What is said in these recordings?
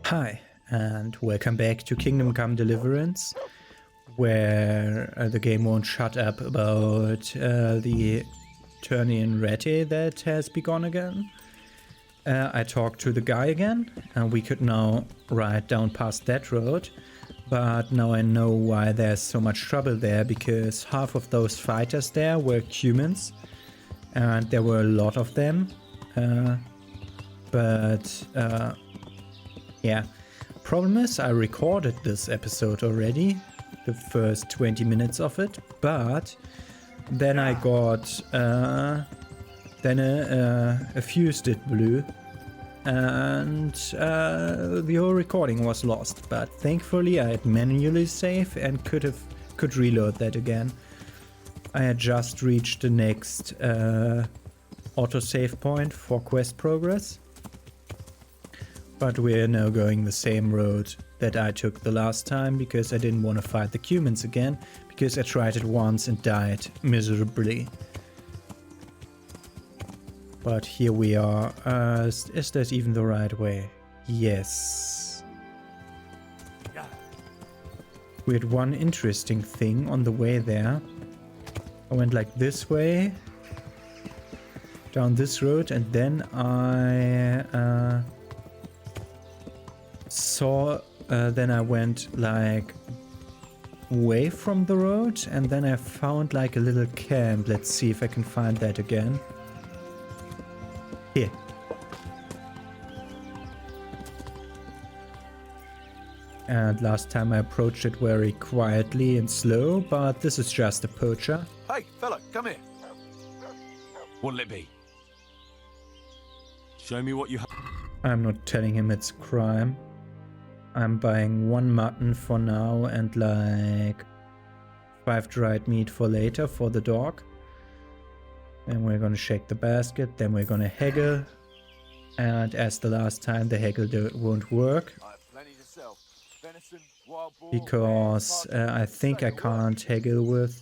Hi, and welcome back to Kingdom Come Deliverance, where the game won't shut up about the Turnian rete that has begun again. I talked to the guy again, and we could now ride down past that road, but now I know why there's so much trouble there, because half of those fighters there were humans, and there were a lot of them, yeah. Problem is, I recorded this episode already, the first 20 minutes of it, but then I got, then a fuse did blew, and the whole recording was lost. But thankfully I had manually save and could reload that again. I had just reached the next autosave point for quest progress. But we're now going the same road that I took the last time, because I didn't want to fight the humans again, because I tried it once and died miserably. But here we are. Is that even the right way? Yes. We had one interesting thing on the way there. I went like this way, down this road, and then I then I went like away from the road, and then I found like a little camp. Let's see if I can find that again. Here. And last time I approached it very quietly and slow, but this is just a poacher. Hey, fella, come here. What'll it be? Show me what you have. I'm not telling him it's a crime. I'm buying one mutton for now and like 5 dried meat for later for the dog. Then we're gonna shake the basket, then we're gonna haggle. And as the last time, the haggle won't work. Because I think I can't haggle with...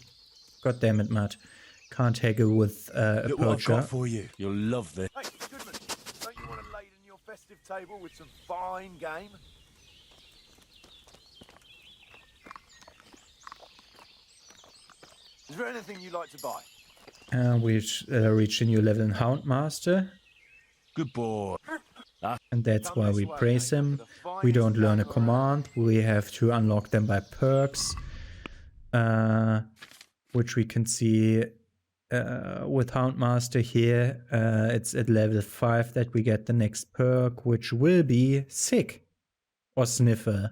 God damn it, Matt. Can't haggle with a Look poacher. what I've got for you. You'll love this. Hey, Goodman, don't you want to laden your festive table with some fine game? Is there anything you'd like to buy? We reached a new level in Houndmaster, Good boy. and that's why we praise him. We don't learn a command, we have to unlock them by perks, which we can see with Houndmaster here. It's at level 5 that we get the next perk, which will be Sick or Sniffer.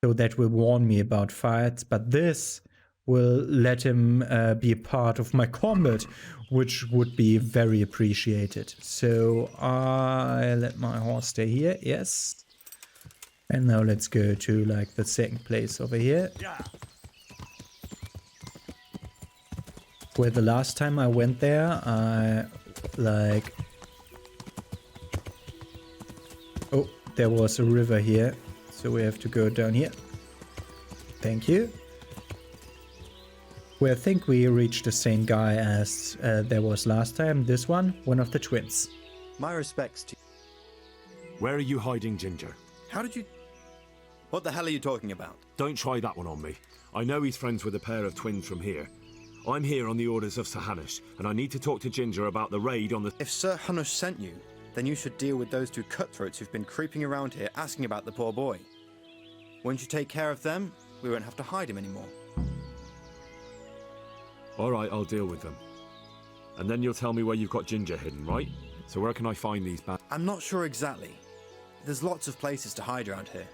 So that will warn me about fights, but this will let him be a part of my combat, which would be very appreciated. So I let my horse stay here, yes. And now let's go to like the second place over here. Where the last time I went there, I like... Oh, there was a river here, so we have to go down here. Thank you. Where I think we reached the same guy as there was last time. This one of the twins. My respects to you. Where are you hiding, Ginger? How did you... What the hell are you talking about? Don't try that one on me. I know he's friends with a pair of twins from here. I'm here on the orders of Sir Hanush, and I need to talk to Ginger about the raid on the... If Sir Hanush sent you, then you should deal with those 2 cutthroats who've been creeping around here asking about the poor boy. Once you take care of them, we won't have to hide him anymore. All right, I'll deal with them. And then you'll tell me where you've got Ginger hidden, right? So where can I find these bad... I'm not sure exactly. There's lots of places to hide around here.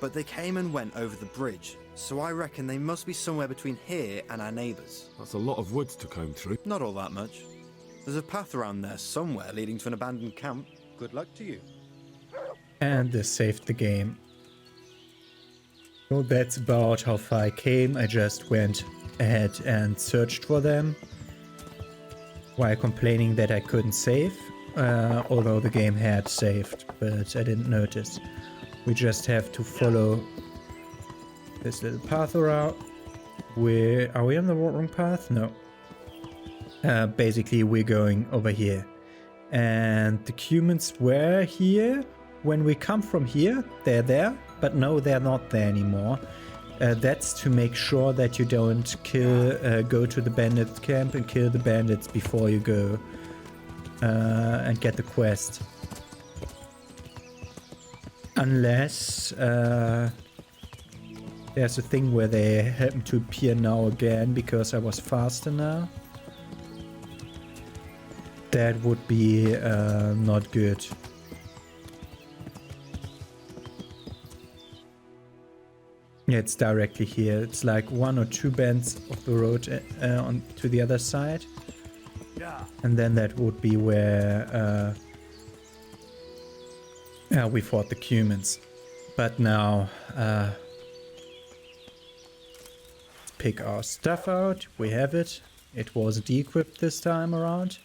But they came and went over the bridge, so I reckon they must be somewhere between here and our neighbours. That's a lot of woods to comb through. Not all that much. There's a path around there somewhere leading to an abandoned camp. Good luck to you. And this saved the game. So that's about how far I came. I just went ahead and searched for them, while complaining that I couldn't save, although the game had saved, but I didn't notice. We just have to follow this little path around. Are we on the wrong path? No. Basically we're going over here. And the humans were here, when we come from here, they're there, but no, they're not there anymore. That's to make sure that you don't go to the bandit camp and kill the bandits before you go and get the quest. Unless there's a thing where they happen to appear now again because I was faster now. That would be not good. Yeah, it's directly here. It's like 1 or 2 bends of the road on to the other side. And then that would be where we fought the humans. But now, let's pick our stuff out. We have it. It was de-equipped this time around.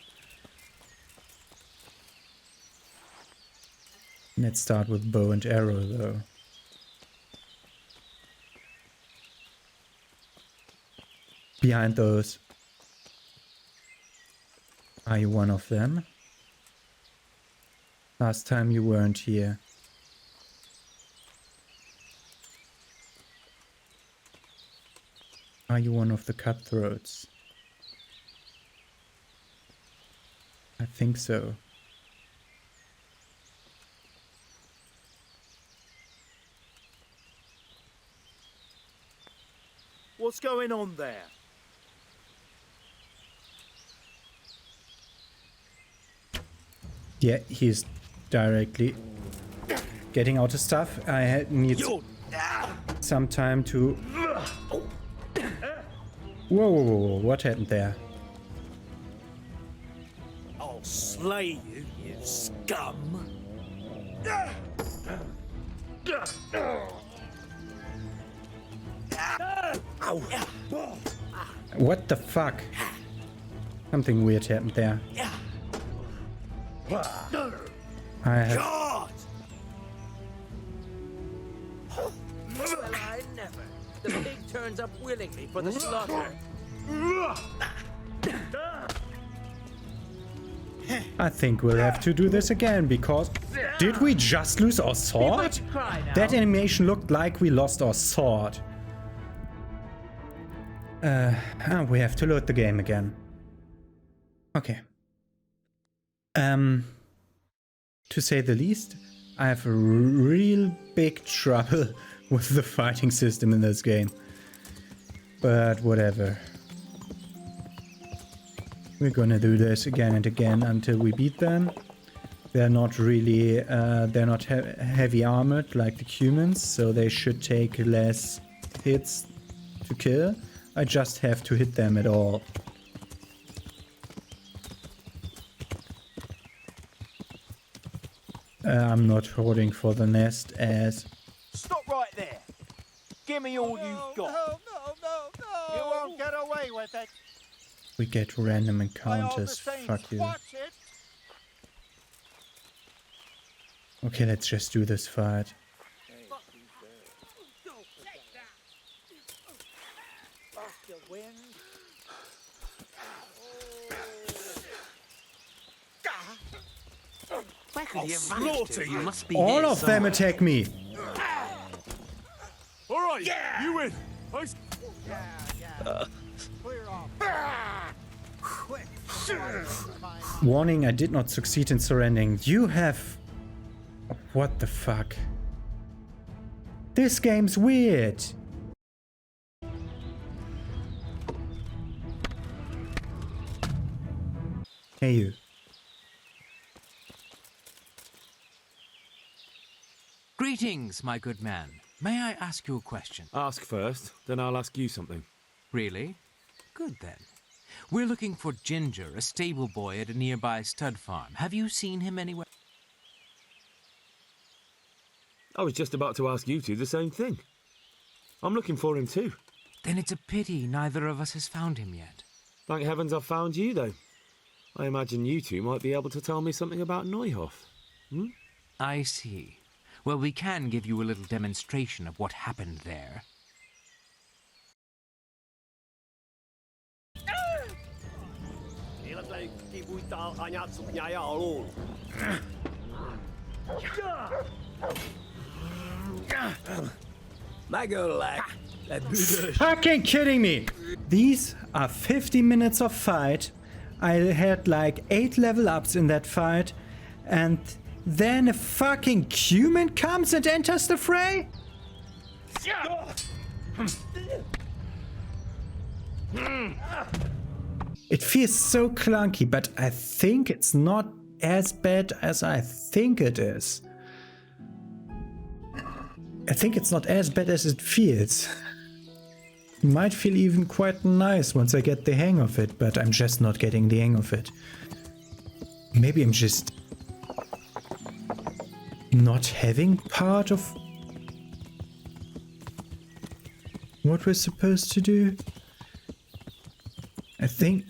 Let's start with bow and arrow though. Behind those. Are you one of them? Last time you weren't here. Are you one of the cutthroats? I think so. What's going on there? Yeah, he's directly getting out of stuff. I need some time to... Whoa, what happened there? I'll slay you, you scum! What the fuck? Something weird happened there. I have... God! Well, I never. The pig turns up willingly for the slaughter. I think we'll have to do this again because... Did we just lose our sword? That animation looked like we lost our sword. We have to load the game again. Okay. To say the least, I have a real big trouble with the fighting system in this game. But whatever. We're gonna do this again and again until we beat them. They're not really, they're not heavy armored like the humans, so they should take less hits to kill. I just have to hit them at all. I'm not holding for the nest as... Stop right there! Give me all you've got! No! You won't get away with it! We get random encounters, fuck you. Watch it! Okay, let's just do this fight. I'll slaughter you! Must be All of them attack me! Alright, you win! Warning, I did not succeed in surrendering. You have... What the fuck? This game's weird! Hey you. Greetings, my good man. May I ask you a question? Ask first, then I'll ask you something. Really? Good then. We're looking for Ginger, a stable boy at a nearby stud farm. Have you seen him anywhere? I was just about to ask you two the same thing. I'm looking for him too. Then it's a pity neither of us has found him yet. Thank heavens I've found you though. I imagine you two might be able to tell me something about Neuhof. I see. Well, we can give you a little demonstration of what happened there. My girl like that good. Fucking kidding me! These are 50 minutes of fight. I had like 8 level ups in that fight. And then a fucking human comes and enters the fray? It feels so clunky, but I think it's not as bad as I think it is. I think it's not as bad as it feels. It might feel even quite nice once I get the hang of it, but I'm just not getting the hang of it. Maybe I'm just not having part of what we're supposed to do. I think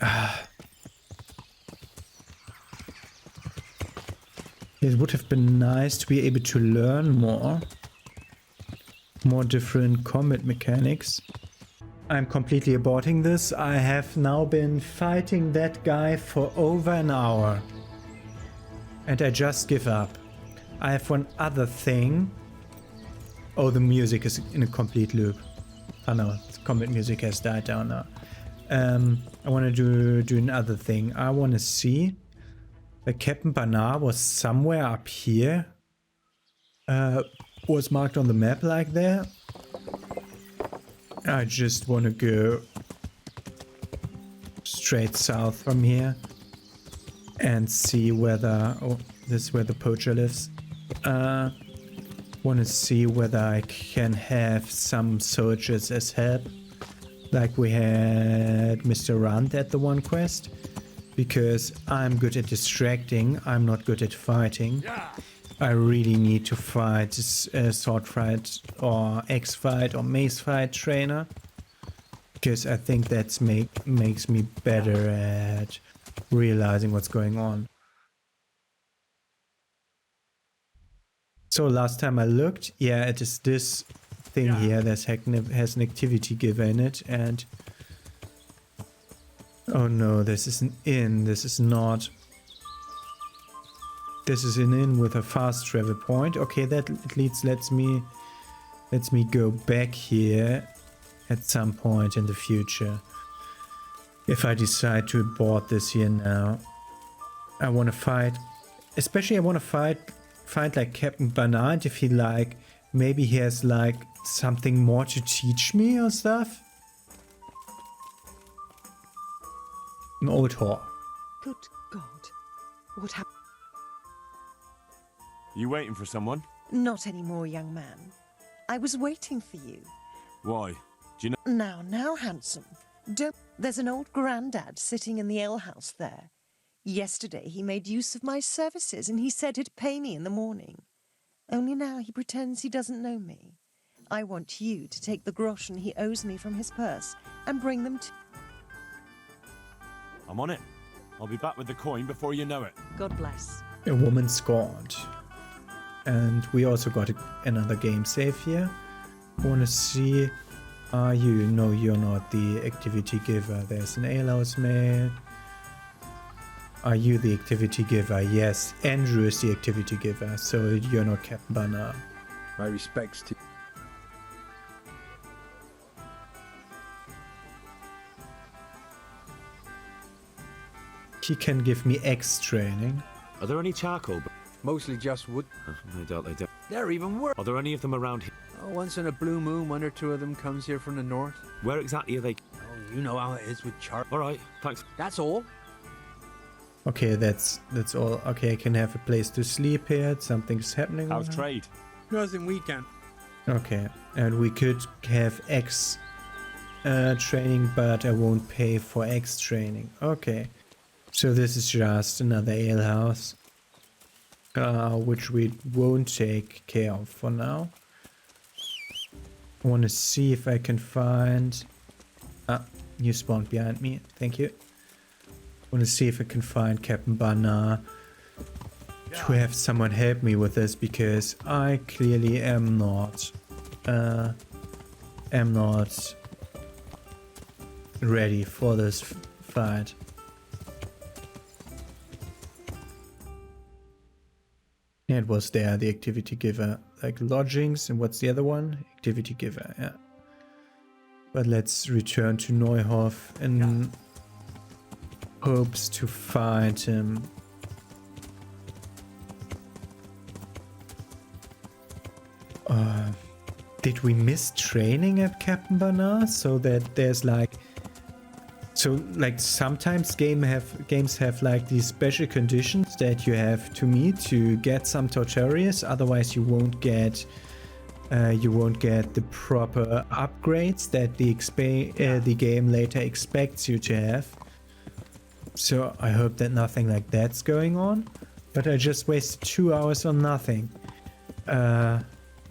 it would have been nice to be able to learn more different combat mechanics. I'm completely aborting this. I have now been fighting that guy for over an hour and I just give up. I have one other thing. Oh, the music is in a complete loop. Oh no, the combat music has died down now. I want to do another thing. I want to see that Captain Bernard was somewhere up here. Was marked on the map like there. I just want to go straight south from here and see whether... Oh, this is where the poacher lives. Want to see whether I can have some soldiers as help. Like we had Mr. Rand at the one quest. Because I'm good at distracting, I'm not good at fighting. I really need to fight a sword fight or axe fight or mace fight trainer. Because I think that makes me better at realizing what's going on. So last time I looked, yeah, it is this thing here that has an activity giver in it, and oh no, this is an inn. This is not. This is an inn with a fast travel point. Okay, that at least lets me go back here at some point in the future. If I decide to abort this here now, I want to fight. Especially, I want to fight like Captain Bernard if he like maybe he has like something more to teach me or stuff. An old whore. Good God. What happened? You waiting for someone? Not anymore, young man. I was waiting for you. Why? Do you know? Now, handsome. Don't... There's an old grandad sitting in the alehouse there. Yesterday he made use of my services and he said he'd pay me in the morning. Only now he pretends he doesn't know me. I want you to take the groschen he owes me from his purse and bring them to... I'm on it. I'll be back with the coin before you know it. God bless. A woman scorned. And we also got another game save here. I want to see... Are you? No, you're not the activity giver. There's an alehouse mail. Are you the activity giver? Yes, Andrew is the activity giver, so you're not Captain Bernard. My respects to... He can give me X training. Are there any charcoal? Mostly just wood. I doubt they do. They're even worse. Are there any of them around here? Oh, once in a blue moon, 1 or 2 of them comes here from the north. Where exactly are they? Oh, you know how it is with char... All right, thanks. That's all. Okay, that's all. Okay, I can have a place to sleep here. Something's happening. How's trade? Nothing we can. Okay, and we could have X training, but I won't pay for X training. Okay, so this is just another alehouse, which we won't take care of for now. I want to see if I can find... Ah, you spawned behind me. Thank you. I want to see if I can find Captain Bernard to have someone help me with this, because I clearly am not ready for this fight. It was there, the activity giver. Like lodgings, and what's the other one? Activity giver, yeah. But let's return to Neuhof in hopes to find him. Did we miss training at Captain Bernard? So that there's like... So like sometimes games have like these special conditions that you have to meet to get some tutorials. Otherwise you won't get the proper upgrades that the game later expects you to have. So I hope that nothing like that's going on. But I just wasted 2 hours on nothing.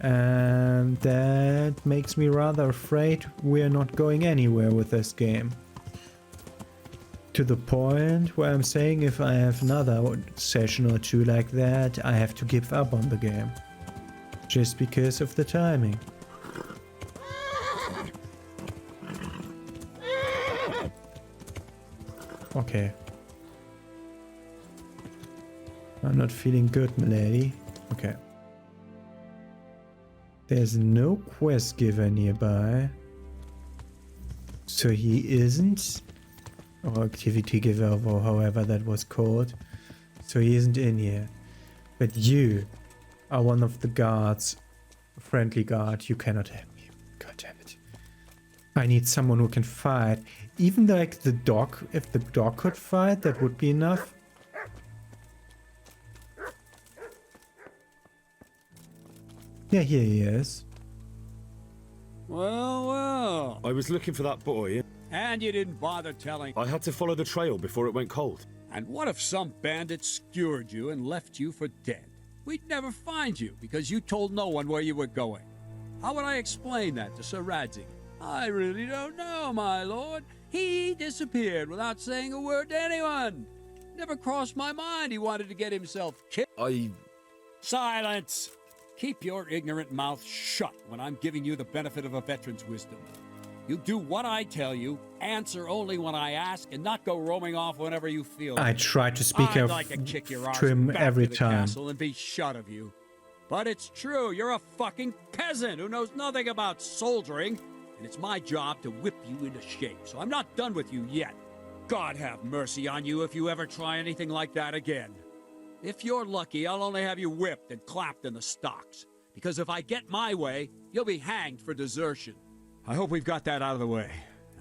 And that makes me rather afraid we're not going anywhere with this game. To the point where I'm saying if I have another session or two like that, I have to give up on the game. Just because of the timing. Okay. I'm not feeling good, milady. Okay. There's no quest giver nearby. So he isn't... Or activity giver, or however that was called. So he isn't in here. But you are one of the guards. A friendly guard. You cannot help me. God damn it. I need someone who can fight. Even like the dog. If the dog could fight, that would be enough. Yeah, here he is. Well, well. I was looking for that boy. And you didn't bother telling. I had to follow the trail before it went cold. And what if some bandit skewered you and left you for dead? We'd never find you because you told no one where you were going. How would I explain that to Sir Radzig? I really don't know, my lord. He disappeared without saying a word to anyone. Never crossed my mind he wanted to get himself killed. Silence! Keep your ignorant mouth shut when I'm giving you the benefit of a veteran's wisdom. You do what I tell you, answer only when I ask, and not go roaming off whenever you feel. I try to speak I'd like to kick your to him back every to the time. castle and be shut of you. But it's true, you're a fucking peasant who knows nothing about soldiering, and it's my job to whip you into shape, so I'm not done with you yet. God have mercy on you if you ever try anything like that again. If you're lucky, I'll only have you whipped and clapped in the stocks. Because if I get my way, you'll be hanged for desertion. I hope we've got that out of the way.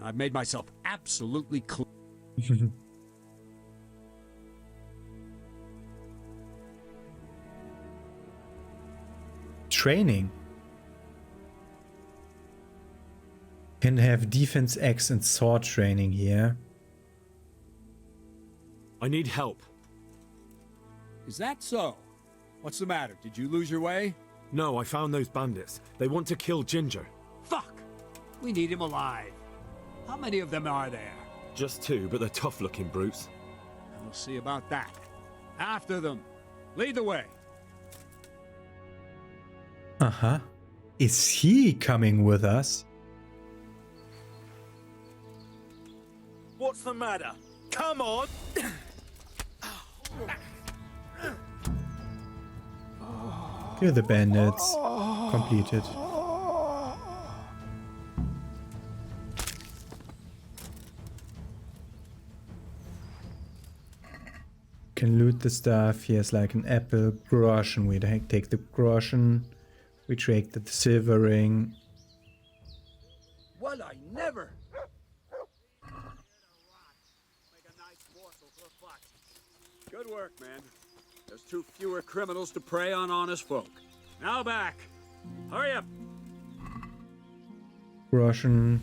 I've made myself absolutely clear. Training. Can have defense X and sword training here. I need help. Is that so? What's the matter? Did you lose your way? No, I found those bandits. They want to kill Ginger. Fuck! We need him alive. How many of them are there? Just 2, but they're tough-looking brutes. We'll see about that. After them. Lead the way. Uh-huh. Is he coming with us? What's the matter? Come on! Kill the bandits. Completed. Can loot the stuff. He has like an apple, groschen. We take the groschen. We take the silver ring. Well, I never. Good work, man. There's 2 fewer criminals to prey on honest folk. Now back. Hurry up. Groschen,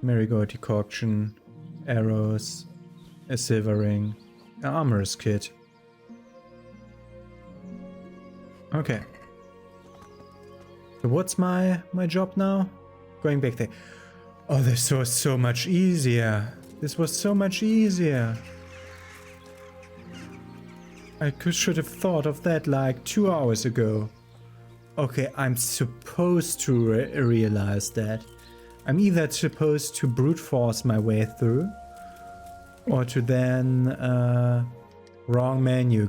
marigold decoction, arrows, a silver ring, an armorer's kit. Okay. So what's my job now? Going back there. Oh, this was so much easier. This was so much easier. I should have thought of that like 2 hours ago. Okay, I'm supposed to realize that. I'm either supposed to brute force my way through, or to then wrong menu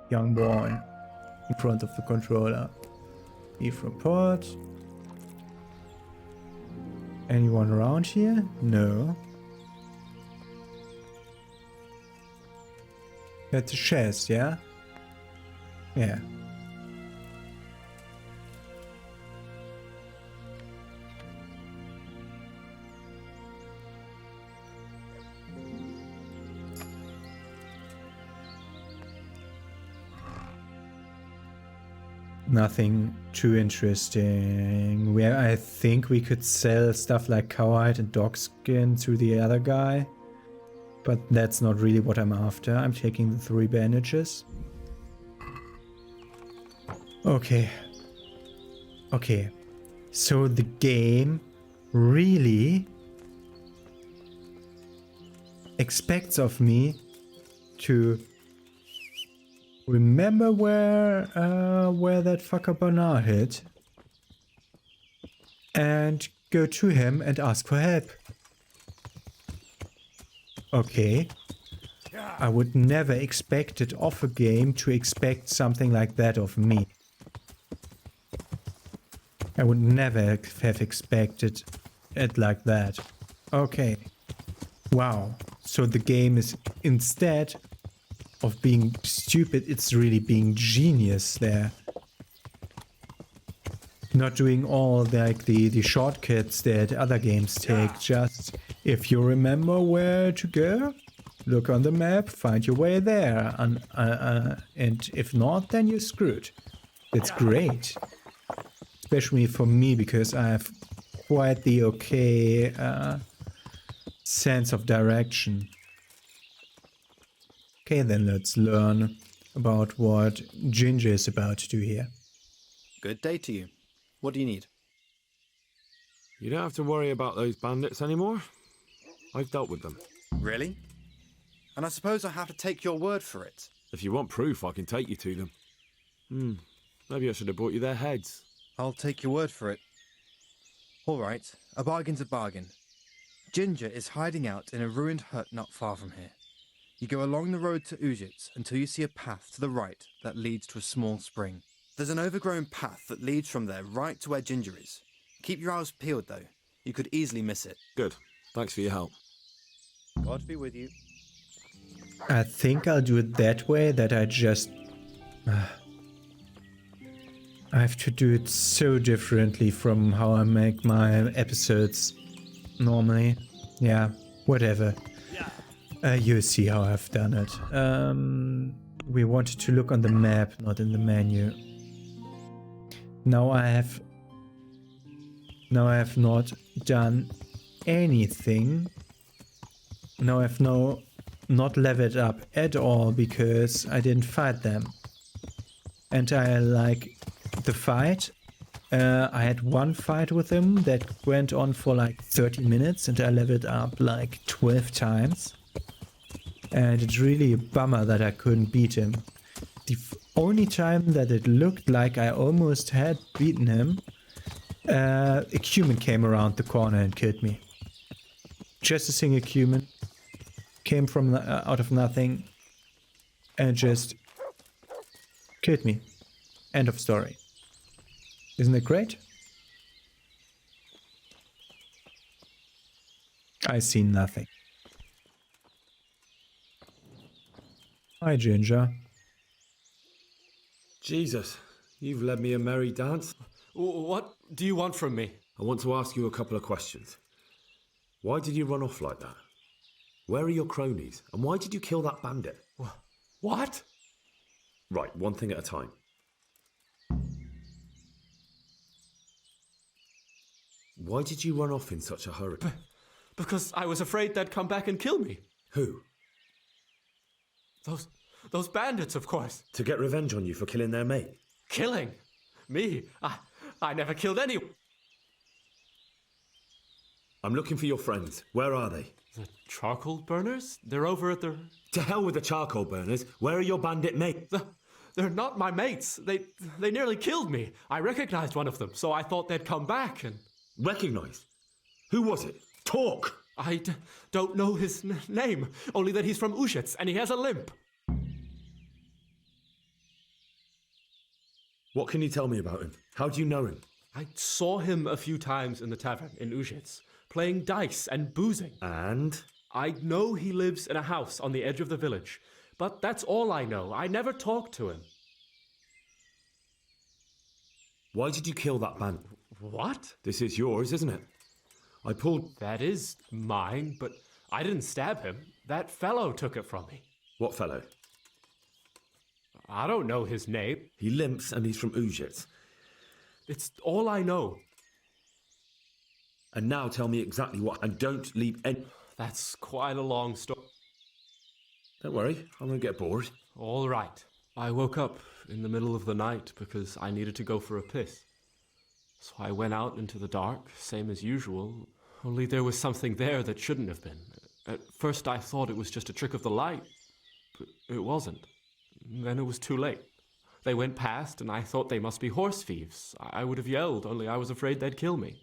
young boy in front of the controller. Leave report. Anyone around here? No. That's a chest, yeah? Yeah. Nothing too interesting. Where I think we could sell stuff like cowhide and dog skin to the other guy. But that's not really what I'm after. I'm taking the 3 bandages. Okay. Okay. So the game really expects of me to remember where that fucker Bernard hid and go to him and ask for help. Okay. I would never expect it of a game to expect something like that of me. I would never have expected it like that. Okay. Wow. So the game is, instead of being stupid, it's really being genius there. Not doing all like the shortcuts that other games take. Just if you remember where to go, look on the map, find your way there, and if not, then you're screwed. That's great, especially for me because I have quite the okay sense of direction. Okay, then let's learn about what Ginger is about to do here. Good day to you. What do you need? You don't have to worry about those bandits anymore. I've dealt with them. Really? And I suppose I have to take your word for it. If you want proof, I can take you to them. Maybe I should have brought you their heads. I'll take your word for it. All right, a bargain's a bargain. Ginger is hiding out in a ruined hut not far from here. You go along the road to Ujits until you see a path to the right that leads to a small spring. There's an overgrown path that leads from there right to where Ginger is. Keep your eyes peeled though. You could easily miss it. Good. Thanks for your help. God be with you. I think I'll do it that way, that I just... I have to do it so differently from how I make my episodes normally. Yeah, whatever. You see how I've done it. We wanted to look on the map, not in the menu. Now I have not done anything. Now I've not leveled up at all because I didn't fight them. And I like the fight. I had one fight with him that went on for like 30 minutes and I leveled up like 12 times. And it's really a bummer that I couldn't beat him. The only time that it looked like I almost had beaten him, a human came around the corner and killed me. Just a single human came from out of nothing and just killed me. End of story. Isn't it great? I see nothing. Hi, Ginger. Jesus, you've led me a merry dance. What do you want from me? I want to ask you a couple of questions. Why did you run off like that? Where are your cronies? And why did you kill that bandit? What? Right, one thing at a time. Why did you run off in such a hurry? Because I was afraid they'd come back and kill me. Who? Those bandits, of course. To get revenge on you for killing their mate? Killing? Me? I never killed anyone. I'm looking for your friends. Where are they? The charcoal burners? They're over at the... To hell with the charcoal burners. Where are your bandit mates? They're not my mates. They nearly killed me. I recognized one of them, so I thought they'd come back and... Recognized? Who was it? Talk! I don't know his name, only that he's from Ujits and he has a limp. What can you tell me about him? How do you know him? I saw him a few times in the tavern in Ujits, playing dice and boozing. And? I know he lives in a house on the edge of the village, but that's all I know. I never talked to him. Why did you kill that man? What? This is yours, isn't it? I pulled... That is mine, but I didn't stab him. That fellow took it from me. What fellow? I don't know his name. He limps and he's from Ujits. It's all I know. And now tell me exactly what, and don't leave any... That's quite a long story. Don't worry, I won't get bored. All right. I woke up in the middle of the night because I needed to go for a piss. So I went out into the dark, same as usual, only there was something there that shouldn't have been. At first I thought it was just a trick of the light, but it wasn't. Then it was too late. They went past and I thought they must be horse thieves. I would have yelled, only I was afraid they'd kill me.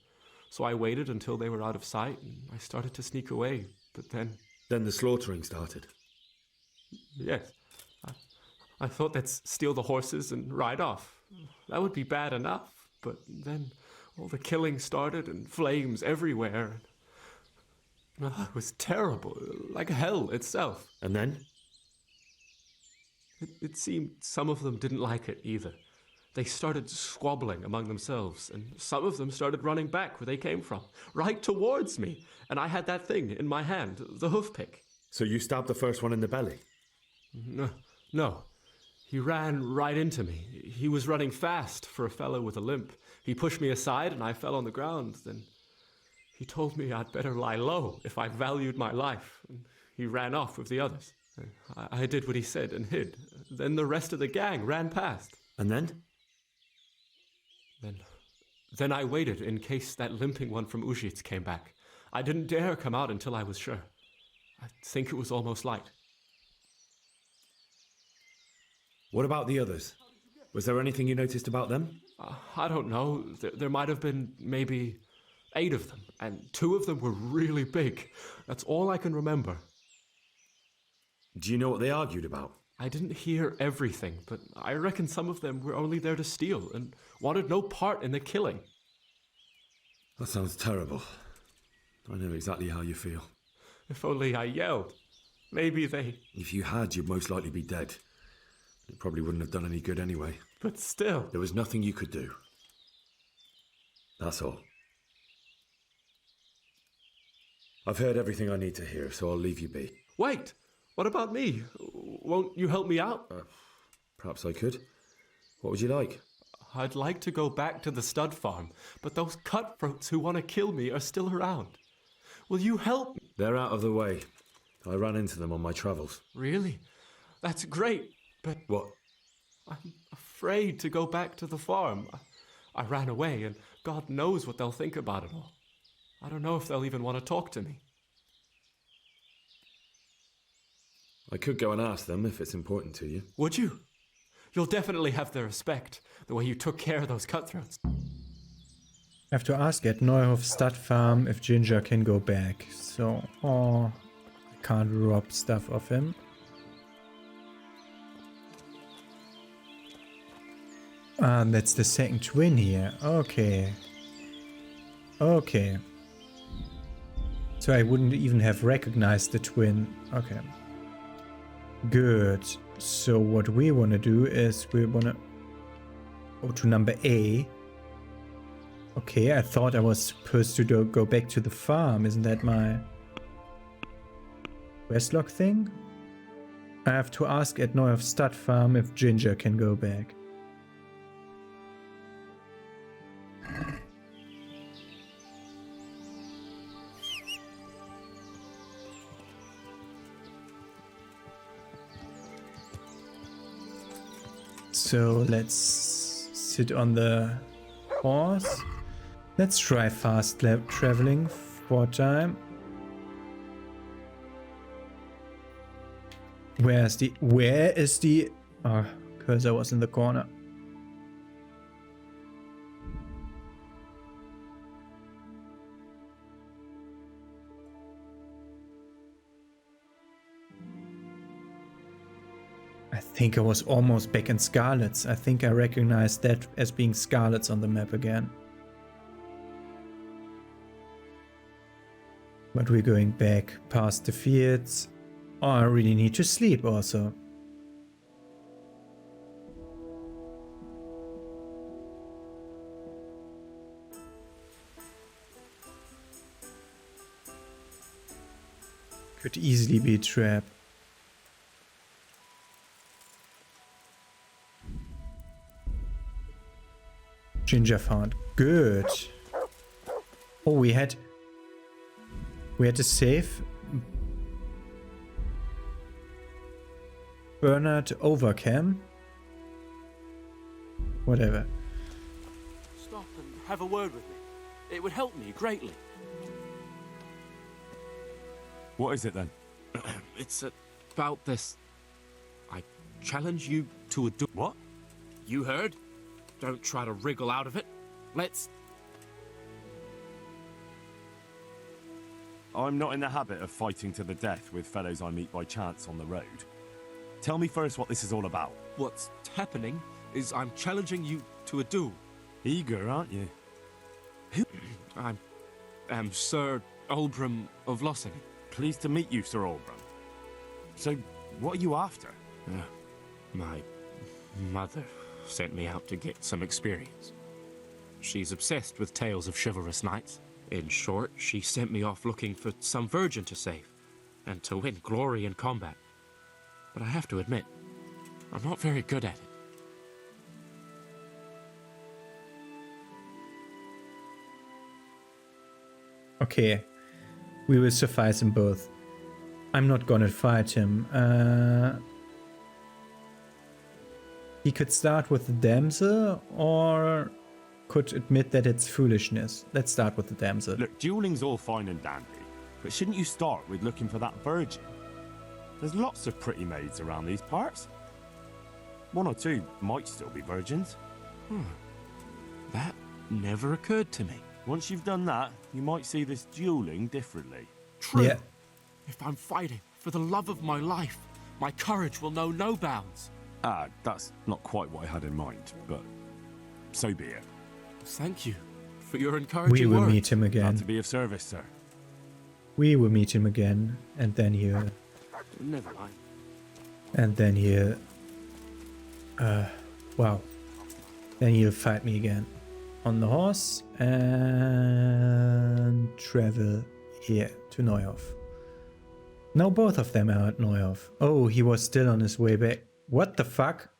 So I waited until they were out of sight and I started to sneak away, but then... Then the slaughtering started? Yes. I thought they'd steal the horses and ride off. That would be bad enough, but then all the killing started and flames everywhere. It was terrible, like hell itself. And then? It seemed some of them didn't like it either. They started squabbling among themselves, and some of them started running back where they came from, right towards me. And I had that thing in my hand, the hoof pick. So you stabbed the first one in the belly? No. He ran right into me. He was running fast for a fellow with a limp. He pushed me aside and I fell on the ground. Then he told me I'd better lie low if I valued my life. And he ran off with the others. I did what he said and hid. Then the rest of the gang ran past. And then? Then I waited in case that limping one from Ujits came back. I didn't dare come out until I was sure. I think it was almost light. What about the others? Was there anything you noticed about them? I don't know. There might have been maybe 8 of them, and 2 of them were really big. That's all I can remember. Do you know what they argued about? I didn't hear everything, but I reckon some of them were only there to steal and wanted no part in the killing. That sounds terrible. I know exactly how you feel. If only I yelled. Maybe they... If you had, you'd most likely be dead. It probably wouldn't have done any good anyway. But still... There was nothing you could do. That's all. I've heard everything I need to hear, so I'll leave you be. Wait! What about me? Won't you help me out? Perhaps I could. What would you like? I'd like to go back to the stud farm, but those cutthroats who want to kill me are still around. Will you help me? They're out of the way. I ran into them on my travels. Really? That's great, but... What? I'm afraid to go back to the farm. I ran away, and God knows what they'll think about it all. I don't know if they'll even want to talk to me. I could go and ask them if it's important to you. Would you? You'll definitely have their respect, the way you took care of those cutthroats. I have to ask at Neuhof Stud Farm if Ginger can go back. So, I can't rob stuff off him. Ah, that's the second twin here. Okay. Okay. So I wouldn't even have recognized the twin. Okay. Good. So what we want to do is we want to go to number A. Okay, I thought I was supposed to go back to the farm. Isn't that my questlog thing? I have to ask at Neuhof Stud Farm if Ginger can go back. So let's sit on the horse. Let's try fast traveling for time. Where is the... Oh, cursor was in the corner. I think I was almost back in Scarlet's. I think I recognized that as being Scarlet's on the map again. But we're going back past the fields. Oh, I really need to sleep also. Could easily be a trap. Ginger found. Good. Oh, we had to save Bernard Overcam. Whatever. Stop and have a word with me. It would help me greatly. What is it then? It's about this. I challenge you to a duel. What? You heard? Don't try to wriggle out of it. Let's... I'm not in the habit of fighting to the death with fellows I meet by chance on the road. Tell me first what this is all about. What's happening is I'm challenging you to a duel. Eager, aren't you? I am Sir Oldbrum of Lossing. Pleased to meet you, Sir Oldbrum. So, what are you after? My mother sent me out to get some experience. She's obsessed with tales of chivalrous knights. In short, she sent me off looking for some virgin to save, and to win glory in combat. But I have to admit, I'm not very good at it. Okay, we will suffice them both. I'm not gonna fight him. He could start with the damsel, or could admit that it's foolishness. Let's start with the damsel. Look, dueling's all fine and dandy, but shouldn't you start with looking for that virgin? There's lots of pretty maids around these parts. One or two might still be virgins. That never occurred to me. Once you've done that, you might see this dueling differently. True. Yeah. If I'm fighting for the love of my life, my courage will know no bounds. That's not quite what I had in mind, but so be it. Thank you for your encouraging We will words. meet him again. Glad to be of service, sir. We will meet him again, and then he'll... Never mind. And then he'll... wow. Then he'll fight me again. On the horse, and travel here to Neuhof. Now both of them are at Neuhof. Oh, he was still on his way back. What the fuck?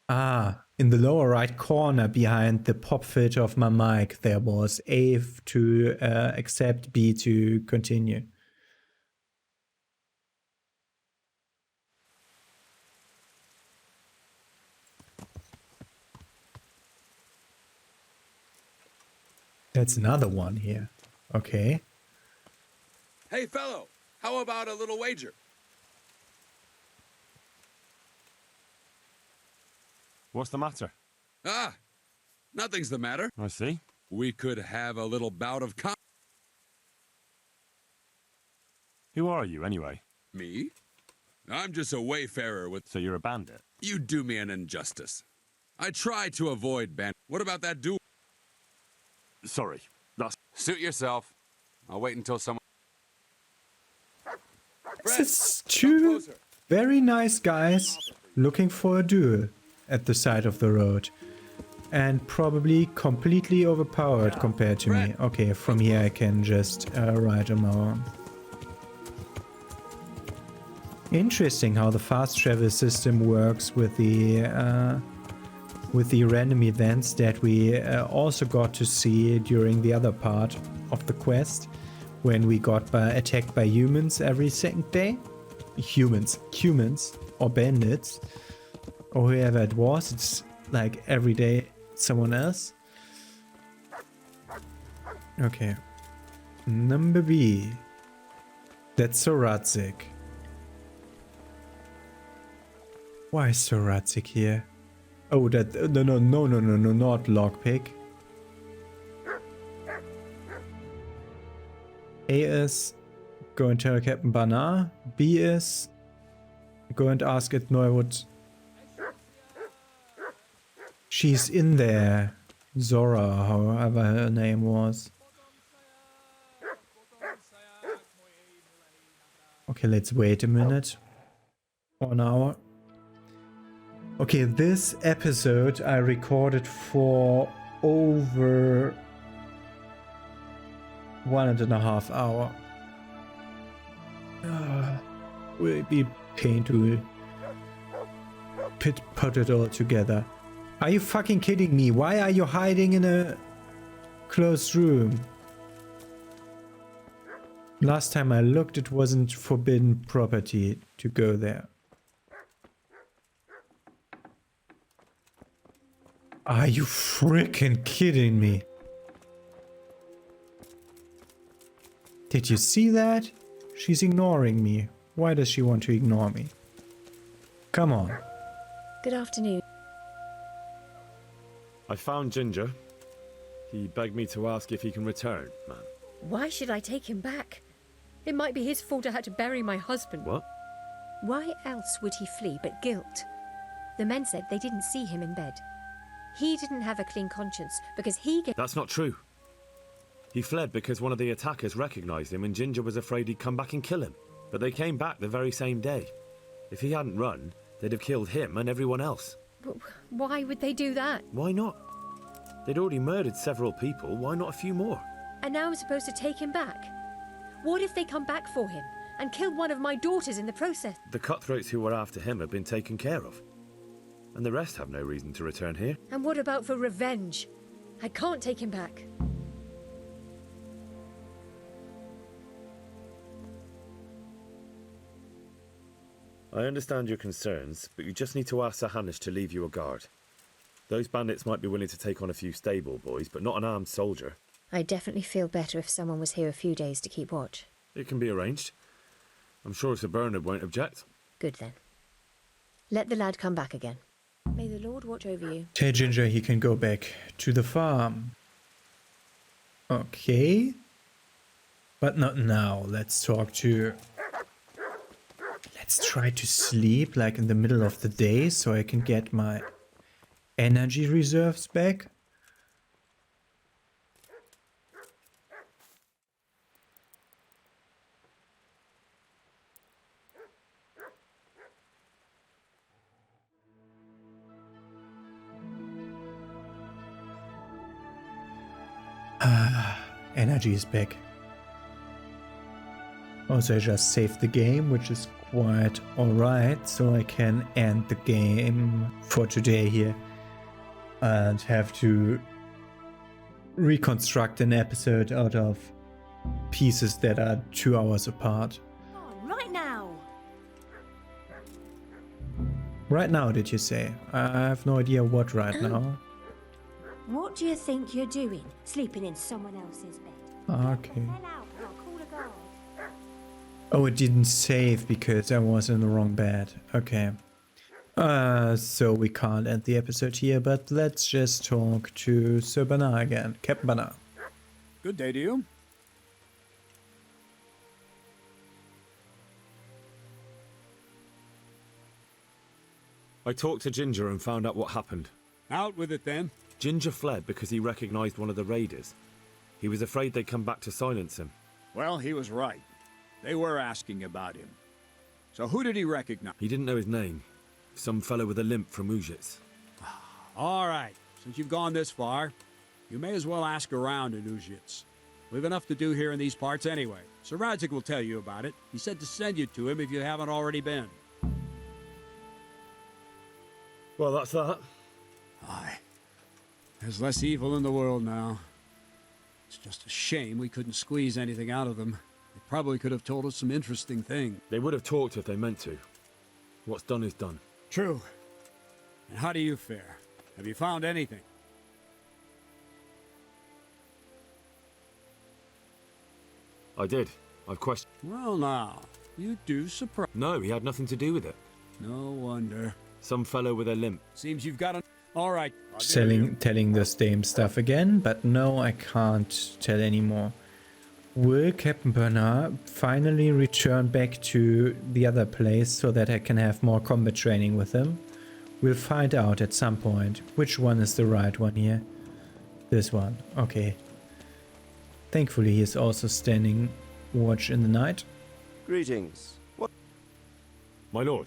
Ah, in the lower right corner behind the pop filter of my mic, there was A to accept, B to continue. That's another one here. Okay. Hey, fellow, how about a little wager? What's the matter? Nothing's the matter. I see. We could have a little bout of Who are you, anyway? Me? I'm just a wayfarer with... So you're a bandit? You do me an injustice. I try to avoid What about that duel? Sorry, that's... Suit yourself. I'll wait until someone... This is two very nice guys looking for a duel at the side of the road. And probably completely overpowered compared to me. Okay, from here I can just ride on my own. Interesting how the fast travel system works with the random events that we also got to see during the other part of the quest, when we got attacked by humans every second day. Humans or bandits or whoever it was. It's like every day someone else. Okay, number B. That's Soradzik. Why is Soradzik here? Oh, that no, not lockpick. A is go and tell Captain Bernard. B is go and ask at Neuwood. She's in there. Zora, however her name was. Okay, let's wait a minute. 1 hour. Okay, this episode I recorded for over 1.5 hours. Will be pain to put it all together. Are you fucking kidding me? Why are you hiding in a closed room? Last time I looked, it wasn't forbidden property to go there. Are you freaking kidding me? Did you see that? She's ignoring me. Why does she want to ignore me? Come on. Good afternoon. I found Ginger. He begged me to ask if he can return, man. Why should I take him back? It might be his fault I had to bury my husband. What? Why else would he flee but guilt? The men said they didn't see him in bed. He didn't have a clean conscience because he gave... That's not true. He fled because one of the attackers recognized him and Ginger was afraid he'd come back and kill him. But they came back the very same day. If he hadn't run, they'd have killed him and everyone else. But why would they do that? Why not? They'd already murdered several people. Why not a few more? And now I'm supposed to take him back? What if they come back for him and kill one of my daughters in the process? The cutthroats who were after him have been taken care of. And the rest have no reason to return here. And what about for revenge? I can't take him back. I understand your concerns, but you just need to ask Sir Hanish to leave you a guard. Those bandits might be willing to take on a few stable boys, but not an armed soldier. I'd definitely feel better if someone was here a few days to keep watch. It can be arranged. I'm sure Sir Bernard won't object. Good then. Let the lad come back again. May the Lord watch over you. Tell Ginger he can go back to the farm. Okay. But not now. Let's talk to... Let's try to sleep like in the middle of the day so I can get my energy reserves back. Energy is back. Also, I just saved the game, which is quite alright, so I can end the game for today here and have to reconstruct an episode out of pieces that are 2 hours apart. Oh, right now! Right now, did you say? I have no idea what right now. What do you think you're doing, sleeping in someone else's bed? Okay. Get out and I'll call a guard. Oh, it didn't save because I was in the wrong bed. Okay. So we can't end the episode here, but let's just talk to Sir Bernard again. Captain Bernard. Good day to you. I talked to Ginger and found out what happened. Out with it then. Ginger fled because he recognized one of the raiders. He was afraid they'd come back to silence him. Well, he was right. They were asking about him. So who did he recognize? He didn't know his name. Some fellow with a limp from Ujits. All right. Since you've gone this far, you may as well ask around in Ujits. We've enough to do here in these parts anyway. Sir Radzik will tell you about it. He said to send you to him if you haven't already been. Well, that's that. Aye. There's less evil in the world now. It's just a shame we couldn't squeeze anything out of them. They probably could have told us some interesting things. They would have talked if they meant to. What's done is done. True. And how do you fare? Have you found anything? I did. I've questioned. Well now, you do surprise. No, he had nothing to do with it. No wonder. Some fellow with a limp. Seems you've got a... All right. Telling the same stuff again, but no, I can't tell anymore. Will Captain Bernard finally return back to the other place so that I can have more combat training with him? We'll find out at some point which one is the right one here. This one. Okay. Thankfully he is also standing watch in the night. Greetings. What? My lord,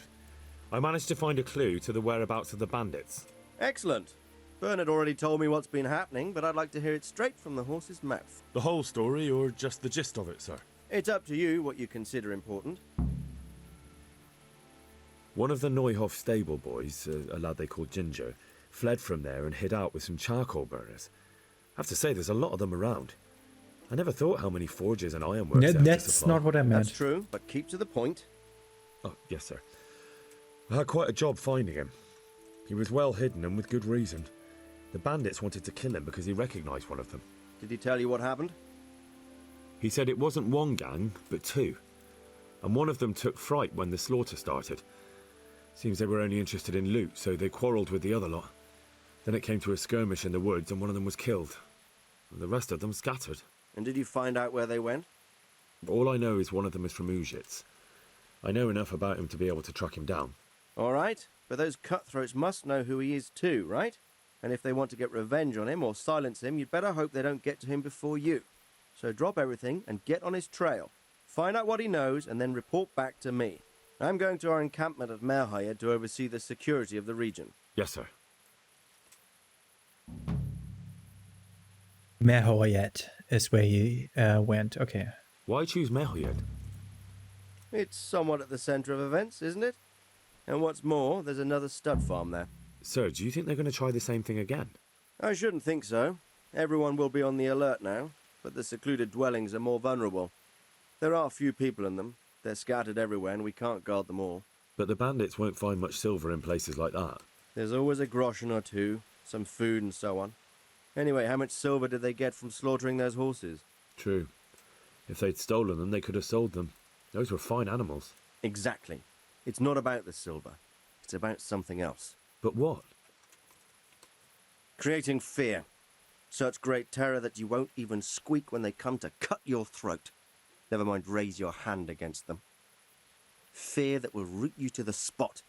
I managed to find a clue to the whereabouts of the bandits. Excellent. Bernard already told me what's been happening, but I'd like to hear it straight from the horse's mouth. The whole story or just the gist of it, sir? It's up to you what you consider important. One of the Neuhoff stable boys, a lad they called Ginger, fled from there and hid out with some charcoal burners. I have to say, there's a lot of them around. I never thought how many forges and ironworks they have to That's supply. not what I meant. That's true, but keep to the point. Oh, yes, sir. I had quite a job finding him. He was well hidden and with good reason. The bandits wanted to kill him because he recognised one of them. Did he tell you what happened? He said it wasn't one gang, but two. And one of them took fright when the slaughter started. Seems they were only interested in loot, so they quarrelled with the other lot. Then it came to a skirmish in the woods and one of them was killed. And the rest of them scattered. And did you find out where they went? All I know is one of them is from Ujits. I know enough about him to be able to track him down. All right, but those cutthroats must know who he is too, right? And if they want to get revenge on him or silence him, you'd better hope they don't get to him before you. So drop everything and get on his trail. Find out what he knows and then report back to me. I'm going to our encampment at Merhayed to oversee the security of the region. Yes, sir. Merhayed is where he went. Okay. Why choose Merhayed? It's somewhat at the centre of events, isn't it? And what's more, there's another stud farm there. Sir, do you think they're going to try the same thing again? I shouldn't think so. Everyone will be on the alert now, but the secluded dwellings are more vulnerable. There are few people in them. They're scattered everywhere and we can't guard them all. But the bandits won't find much silver in places like that. There's always a groschen or two, some food and so on. Anyway, how much silver did they get from slaughtering those horses? True. If they'd stolen them, they could have sold them. Those were fine animals. Exactly. It's not about the silver. It's about something else. But what? Creating fear. Such great terror that you won't even squeak when they come to cut your throat. Never mind raise your hand against them. Fear that will root you to the spot,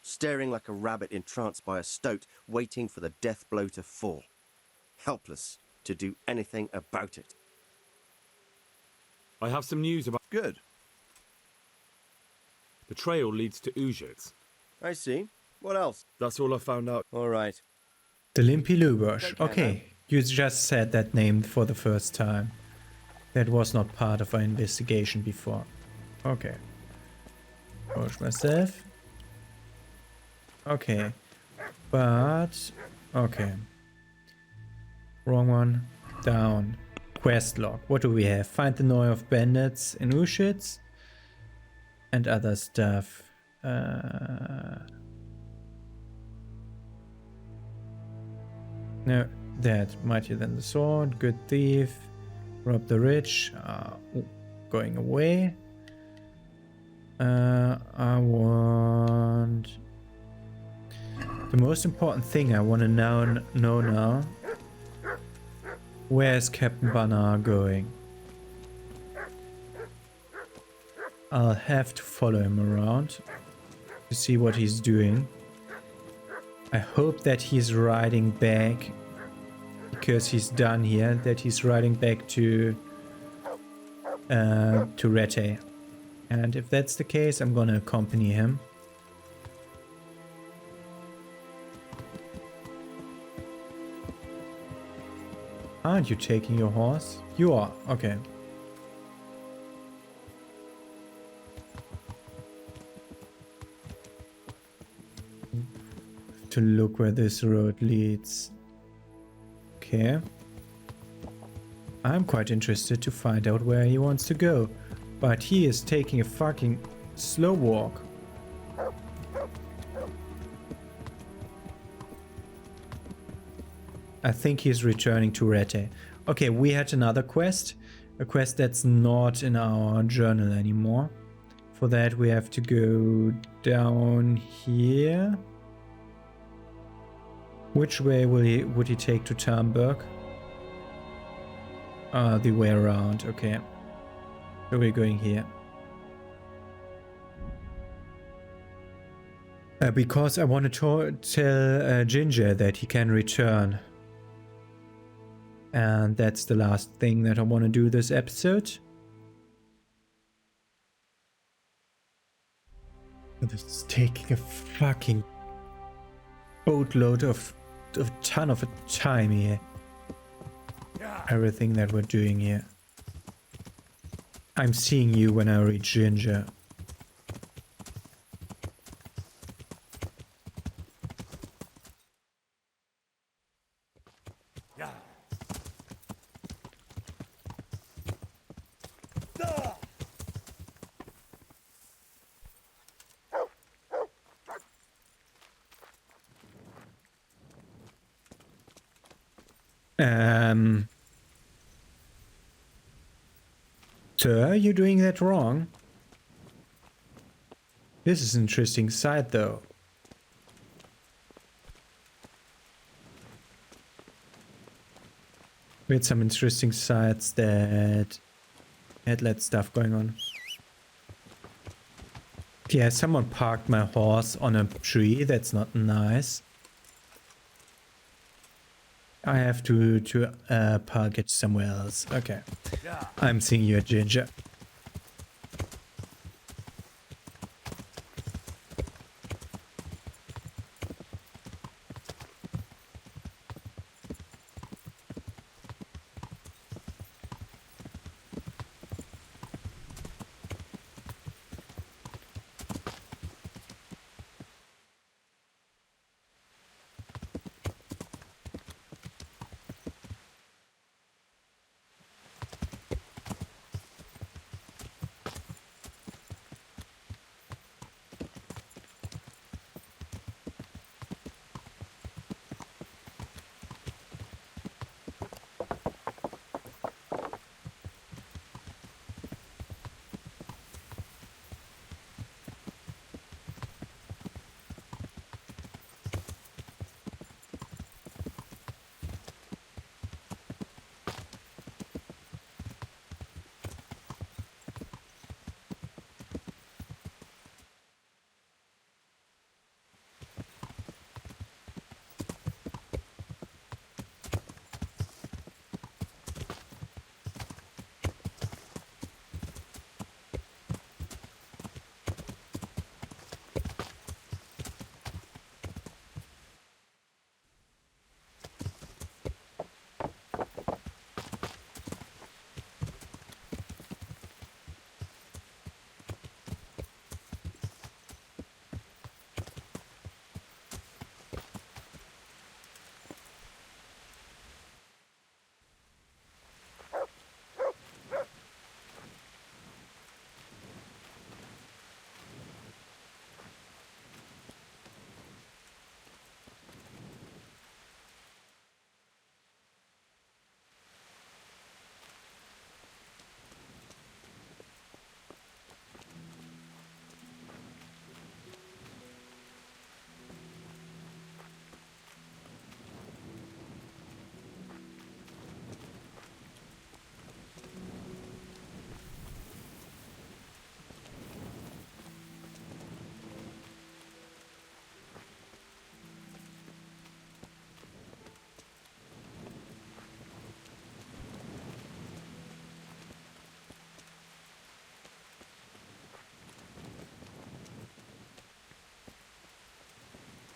staring like a rabbit entranced by a stoat, waiting for the death blow to fall. Helpless to do anything about it. I have some news about... Good. The trail leads to Ujits. I see. What else? That's all I found out. All right. The Limpy Lubosh. Okay, you just said that name for the first time. That was not part of our investigation before. Okay. Push myself. Okay. But... Okay. Wrong one. Down. Quest log. What do we have? Find the Noi of bandits in Ujits. And other stuff. No, that. Mightier than the sword. Good thief. Rob the rich. Going away. I want... The most important thing I want to know now. Where's Captain Bernard going? I'll have to follow him around to see what he's doing. I hope that he's riding back, because he's done here, that he's riding back to Rete. And if that's the case, I'm gonna accompany him. Aren't you taking your horse? You are, okay. To look where this road leads. Okay. I'm quite interested to find out where he wants to go. But he is taking a fucking slow walk. I think he's returning to Rete. Okay, we had another quest. A quest that's not in our journal anymore. For that we have to go down here. Which way would he take to Tarnberg? The way around, okay. So we're going here. Because I want to tell Ginger that he can return. And that's the last thing that I want to do this episode. This is taking a fucking boatload of ton of a time here. Everything that we're doing here. I'm seeing you when I reach Ginger. Sir, you're doing that wrong. This is an interesting sight, though. We had some interesting sights that had that stuff going on. Yeah, someone parked my horse on a tree. That's not nice. I have to park it somewhere else. Okay. I'm seeing you at Ginger.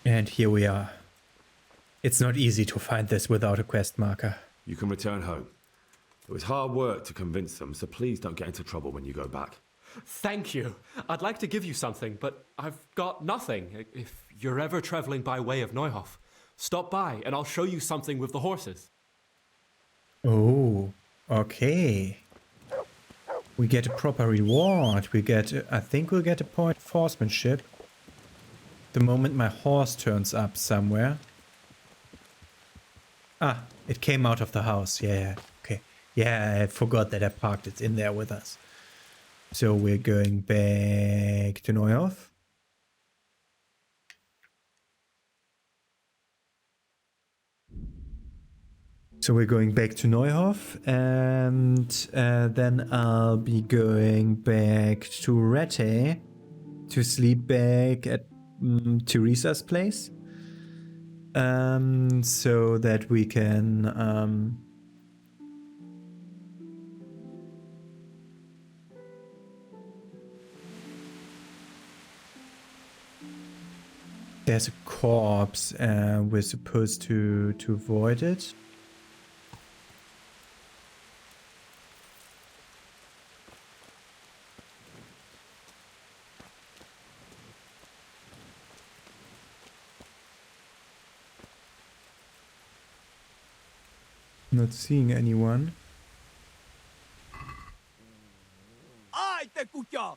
And here we are. It's not easy to find this without a quest marker. You can return home. It was hard work to convince them, so please don't get into trouble when you go back. Thank you. I'd like to give you something, but I've got nothing. If you're ever traveling by way of Neuhof, stop by and I'll show you something with the horses. Oh, okay. We get a proper reward. We get, I think we'll get a point of horsemanship. The moment my horse turns up somewhere. Ah, it came out of the house. Yeah, okay. Yeah, I forgot that I parked it in there with us. So we're going back to Neuhof. So we're going back to Neuhof, and then I'll be going back to Rete to sleep back at Teresa's place, so that we can there's a corpse, we're supposed to avoid it. Not seeing anyone. Állj, te kutya!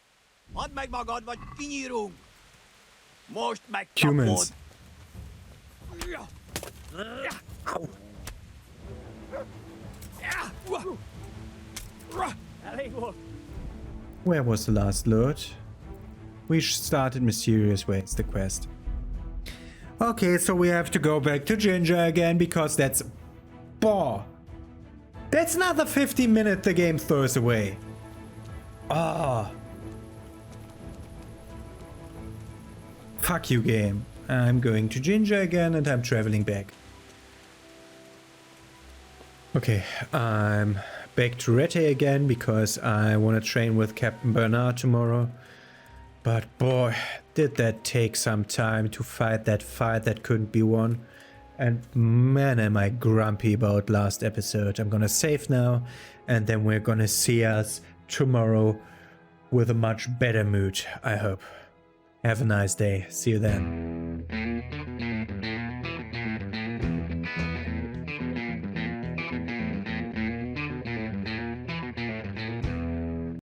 Add meg magad, vagy kinyírunk! Most Humans. Where was the last load? We started mysterious ways, the quest. Okay, so we have to go back to Ginger again because that's... Boah! That's another 15 minutes the game throws away. Ah. Fuck you, game. I'm going to Ginger again and I'm traveling back. Okay, I'm back to Rete again because I want to train with Captain Bernard tomorrow. But boy, did that take some time to fight that couldn't be won. And man, am I grumpy about last episode. I'm gonna save now, and then we're gonna see us tomorrow with a much better mood, I hope. Have a nice day. See you then.